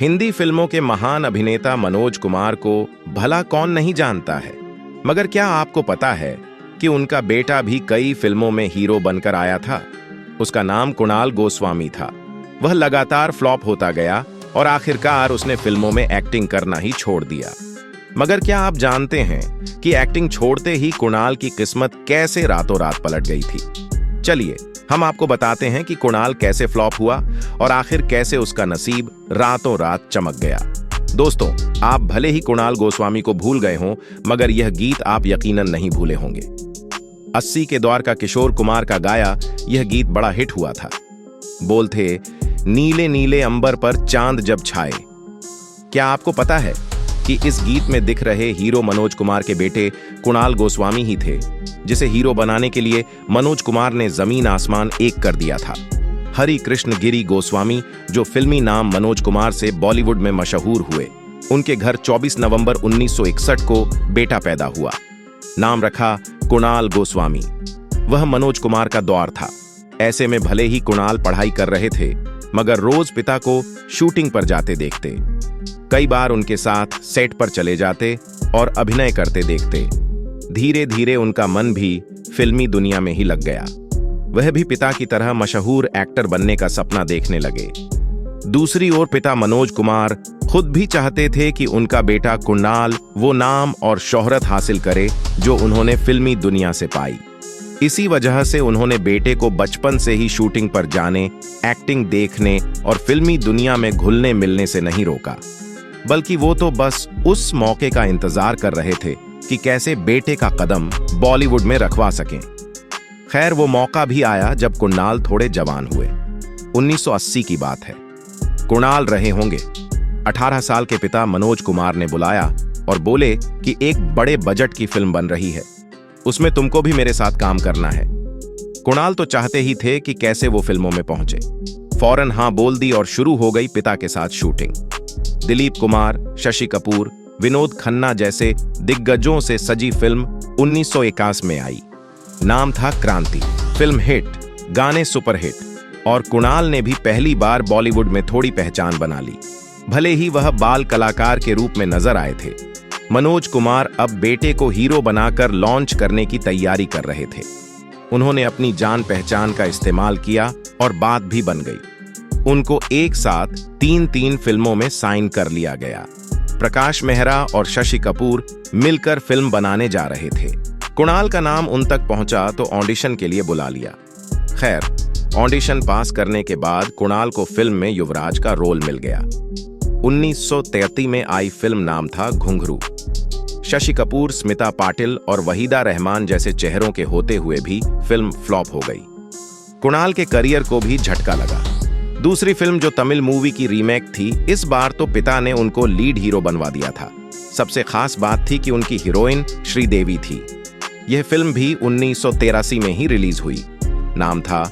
हिंदी फिल्मों के महान अभिनेता मनोज कुमार को भला कौन नहीं जानता है, मगर क्या आपको पता है कि उनका बेटा भी कई फिल्मों में हीरो बनकर आया था। उसका नाम कुणाल गोस्वामी था। वह लगातार फ्लॉप होता गया और आखिरकार उसने फिल्मों में एक्टिंग करना ही छोड़ दिया। मगर क्या आप जानते हैं कि एक्टिंग छोड़ते ही कुणाल की किस्मत कैसे रातों रात पलट गई थी? चलिए हम आपको बताते हैं कि कुणाल कैसे फ्लॉप हुआ और आखिर कैसे उसका नसीब रातों रात चमक गया। दोस्तों, आप भले ही कुणाल गोस्वामी को भूल गए हों, मगर यह गीत आप यकीनन नहीं भूले होंगे। 80 के दौर का किशोर कुमार का गाया यह गीत बड़ा हिट हुआ था। बोल थे, नीले नीले अंबर पर चांद जब छाए। क्या आपको पता है कि इस गीत में दिख रहे हीरो मनोज कुमार के बेटे कुणाल गोस्वामी ही थे, जिसे हीरो बनाने के लिए मनोज कुमार ने जमीन आसमान एक कर दिया था। हरि कृष्ण गिरी गोस्वामी, जो फिल्मी नाम मनोज कुमार से बॉलीवुड में मशहूर हुए, उनके घर 24 नवंबर 1961 को बेटा पैदा हुआ। नाम रखा कुणाल गोस्वामी। वह मनोज कुमार का दौर था। ऐसे में भले ही कुणाल पढ़ाई कर रहे थे, मगर रोज पिता को शूटिंग पर जाते देखते। कई बार उनके साथ सेट पर चले जाते और अभिनय करते देखते। धीरे धीरे उनका मन भी फिल्मी दुनिया में ही लग गया। वह भी पिता की तरह मशहूर एक्टर बनने का सपना देखने लगे। दूसरी ओर पिता मनोज कुमार खुद भी चाहते थे कि उनका बेटा कुणाल वो नाम और शोहरत हासिल करे जो उन्होंने फिल्मी दुनिया से पाई। इसी वजह से उन्होंने बेटे को बचपन से ही शूटिंग पर जाने, एक्टिंग देखने और फिल्मी दुनिया में घुलने मिलने से नहीं रोका, बल्कि वो तो बस उस मौके का इंतजार कर रहे थे कि कैसे बेटे का कदम बॉलीवुड में रखवा सकें। खैर, वो मौका भी आया जब कुणाल थोड़े जवान हुए। 1980 की बात है। कुणाल रहे होंगे। 18 साल के पिता मनोज कुमार ने बुलाया और बोले कि एक बड़े बजट की फिल्म बन रही है, उसमें तुमको भी मेरे साथ काम करना है। कुणाल तो चाहते ही थे कि कैसे वो फिल्मों में पहुंचे। फौरन हां बोल दी और शुरू हो गई पिता के साथ शूटिंग। दिलीप कुमार, शशि कपूर, विनोद खन्ना जैसे दिग्गजों से सजी फिल्म 1981 में आई। नाम था क्रांति। फिल्म हिट, गाने सुपरहिट और कुणाल ने भी पहली बार बॉलीवुड में थोड़ी पहचान बना ली। भले ही वह बाल कलाकार के रूप में नजर आए थे, मनोज कुमार अब बेटे को हीरो बनाकर लॉन्च करने की तैयारी कर रहे थे। उन्होंने अपनी जान पहचान का इस्तेमाल किया और बात भी बन गई। उनको एक साथ 3 फिल्मों में साइन कर लिया गया। प्रकाश मेहरा और शशि कपूर मिलकर फिल्म बनाने जा रहे थे। कुणाल का नाम उन तक पहुंचा तो ऑडिशन के लिए बुला लिया। खैर, ऑडिशन पास करने के बाद कुणाल को फिल्म में युवराज का रोल मिल गया। 1933 में आई फिल्म नाम था घुंघरू। शशि कपूर, स्मिता पाटिल और वहीदा रहमान जैसे चेहरों के होते हुए भी फिल्म फ्लॉप हो गई। कुणाल के करियर को भी झटका लगा। दूसरी फिल्म जो तमिल मूवी की रीमेक थी, इस बार तो पिता ने उनको लीड हीरो बनवा दिया था। सबसे खास बात थी कि उनकी हीरोइन श्रीदेवी थी। यह फिल्म भी 1983 में ही रिलीज हुई। नाम था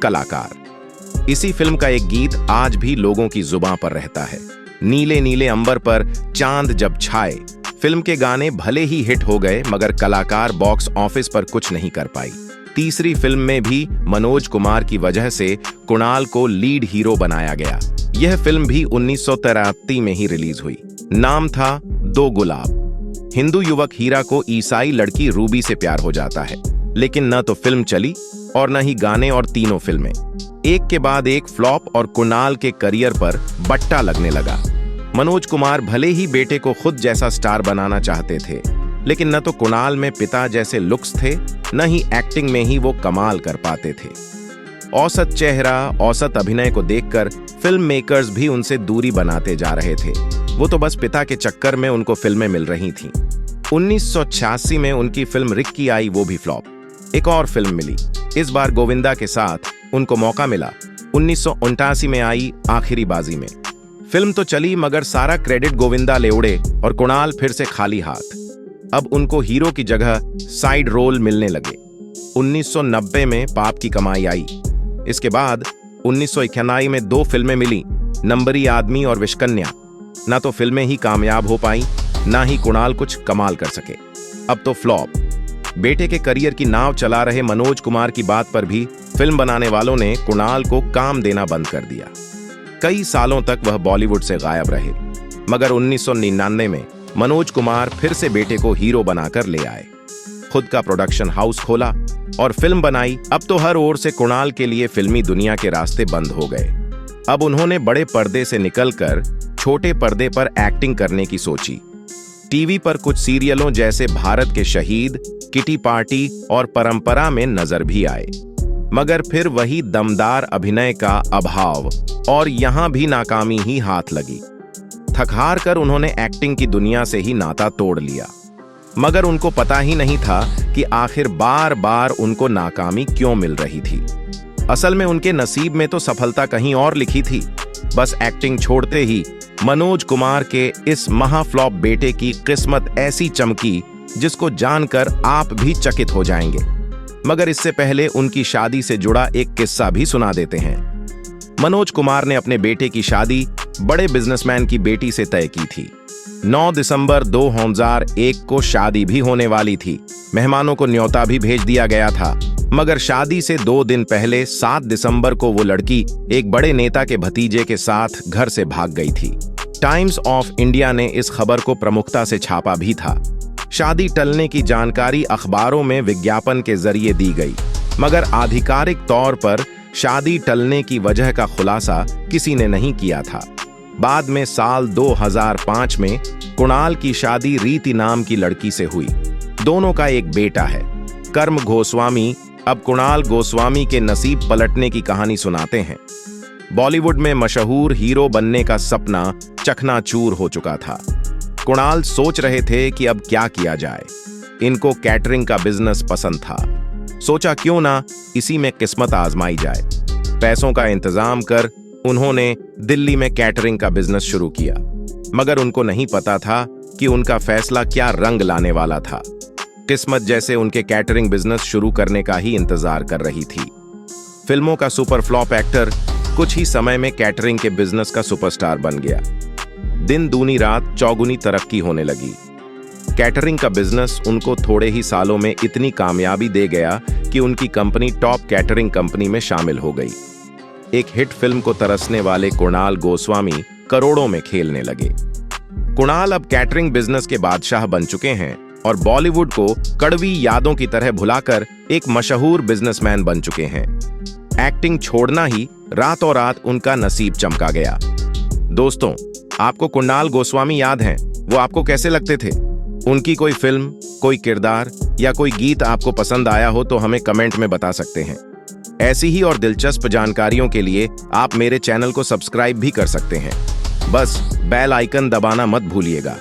कलाकार। इसी फिल्म का एक गीत आज भी लोगों की जुबां पर रहता है, नीले नीले अंबर पर चांद जब छाए। फिल्म के गाने भले ही हिट हो गए, मगर कलाकार बॉक्स ऑफिस पर कुछ नहीं कर पाई। तीसरी फिल्म में भी मनोज कुमार की वजह से कुणाल को लीड हीरो बनाया गया। यह फिल्म भी 1983 में ही रिलीज हुई। नाम था दो गुलाब। हिंदू युवक हीरा को ईसाई लड़की रूबी से प्यार हो जाता है, लेकिन न तो फिल्म चली और न ही गाने, और तीनों फिल्में एक के बाद एक फ्लॉप और कुणाल के करियर पर बट्टा लगने लगा। मनोज कुमार भले ही बेटे को खुद जैसा स्टार बनाना चाहते थे, लेकिन न तो कुणाल में पिता जैसे लुक्स थे, न ही एक्टिंग में ही वो कमाल कर पाते थे। औसत चेहरा, औसत अभिनय को देखकर फिल्म मेकर्स भी उनसे दूरी बनाते जा रहे थे। वो तो बस पिता के चक्कर में उनको फिल्में मिल रही थीं। 1986 में उनकी फिल्म रिक्की आई, वो भी फ्लॉप। एक और फिल्म मिली, इस बार गोविंदा के साथ उनको मौका मिला। 1979 में आई आखिरी बाजी में। फिल्म तो चली, मगर सारा क्रेडिट गोविंदा ले उड़े और कुणाल फिर से खाली हाथ। अब उनको हीरो की जगह साइड रोल मिलने लगे। 1990 में पाप की कमाई आई। इसके बाद 1991 में 2 फिल्में मिली, नंबरी आदमी और विशकन्या। ना तो फिल्में ही कामयाब हो पाई, ना ही कुणाल कुछ कमाल कर सके। अब तो फ्लॉप। बेटे के करियर की नाव चला रहे मनोज कुमार की बात पर भी फिल्म बनाने वालों ने कुणाल को काम देना बंद कर दिया। कई सालों तक वह बॉलीवुड से गायब रहे, मगर 1999 में मनोज कुमार फिर से बेटे को हीरो बनाकर ले आए। खुद का प्रोडक्शन हाउस खोला और फिल्म बनाई। अब तो हर ओर से कुणाल के लिए फिल्मी दुनिया के रास्ते बंद हो गए। अब उन्होंने बड़े पर्दे से निकलकर छोटे पर्दे पर एक्टिंग करने की सोची। टीवी पर कुछ सीरियलों जैसे भारत के शहीद, किटी पार्टी और परंपरा में नजर भी आए, मगर फिर वही दमदार अभिनय का अभाव और यहां भी नाकामी ही हाथ लगी। थक-हार कर उन्होंने एक्टिंग की दुनिया से ही नाता तोड़ लिया, मगर उनको पता ही नहीं था कि आखिर बार बार उनको नाकामी क्यों मिल रही थी। असल में उनके नसीब में तो सफलता कहीं और लिखी थी। बस एक्टिंग छोड़ते ही मनोज कुमार के इस महाफ्लॉप बेटे की किस्मत ऐसी चमकी जिसको जानकर आप भी चकित हो जाएंगे। मगर इससे पहले उनकी शादी से जुड़ा एक किस्सा भी सुना देते हैं। मनोज कुमार ने अपने बेटे की शादी बड़े बिजनेसमैन की बेटी से तय की थी। 9 दिसंबर 2001 को शादी भी होने वाली थी। मेहमानों को न्योता भी भेज दिया गया था, मगर शादी से 2 दिन पहले 7 दिसंबर को वो लड़की एक बड़े नेता के भतीजे के साथ घर से भाग गई थी। टाइम्स ऑफ इंडिया ने इस खबर को प्रमुखता से छापा भी था। शादी टलने की जानकारी अखबारों में विज्ञापन के जरिए दी गई, मगर आधिकारिक तौर पर शादी टलने की वजह का खुलासा किसी ने नहीं किया था। बाद में साल 2005 में कुणाल की शादी रीति नाम की लड़की से हुई। दोनों का एक बेटा है, कर्म गोस्वामी। अब कुणाल गोस्वामी के नसीब पलटने की कहानी सुनाते हैं। बॉलीवुड में मशहूर हीरो बनने का सपना चकनाचूर हो चुका था। कुणाल सोच रहे थे कि अब क्या किया जाए। इनको कैटरिंग का बिजनेस पसंद था। सोचा क्यों ना इसी में किस्मत आजमाई जाए। पैसों का इंतजाम कर उन्होंने दिल्ली में कैटरिंग का बिजनेस शुरू किया, मगर उनको नहीं पता था कि उनका फैसला क्या रंग लाने वाला था। किस्मत जैसे उनके कैटरिंग बिजनेस शुरू करने का ही इंतजार कर रही थी। फिल्मों का सुपर फ्लॉप एक्टर कुछ ही समय में कैटरिंग के बिजनेस का सुपरस्टार बन गया। दिन दूनी रात चौगुनी तरक्की होने लगी। कैटरिंग का बिजनेस उनको थोड़े ही सालों में इतनी कामयाबी दे गया कि उनकी कंपनी टॉप कैटरिंग कंपनी में शामिल हो गई। एक हिट फिल्म को तरसने वाले कुणाल गोस्वामी करोड़ों में खेलने लगे। कुणाल अब कैटरिंग बिजनेस के बादशाह बन चुके हैं और बॉलीवुड को कड़वी यादों की तरह भुलाकर एक मशहूर बिजनेसमैन बन चुके हैं। एक्टिंग छोड़ना ही रातों रात उनका नसीब चमका गया। दोस्तों, आपको कुणाल गोस्वामी याद हैं? वो आपको कैसे लगते थे? उनकी कोई फिल्म, कोई किरदार या कोई गीत आपको पसंद आया हो तो हमें कमेंट में बता सकते हैं। ऐसी ही और दिलचस्प जानकारियों के लिए आप मेरे चैनल को सब्सक्राइब भी कर सकते हैं। बस बेल आइकन दबाना मत भूलिएगा।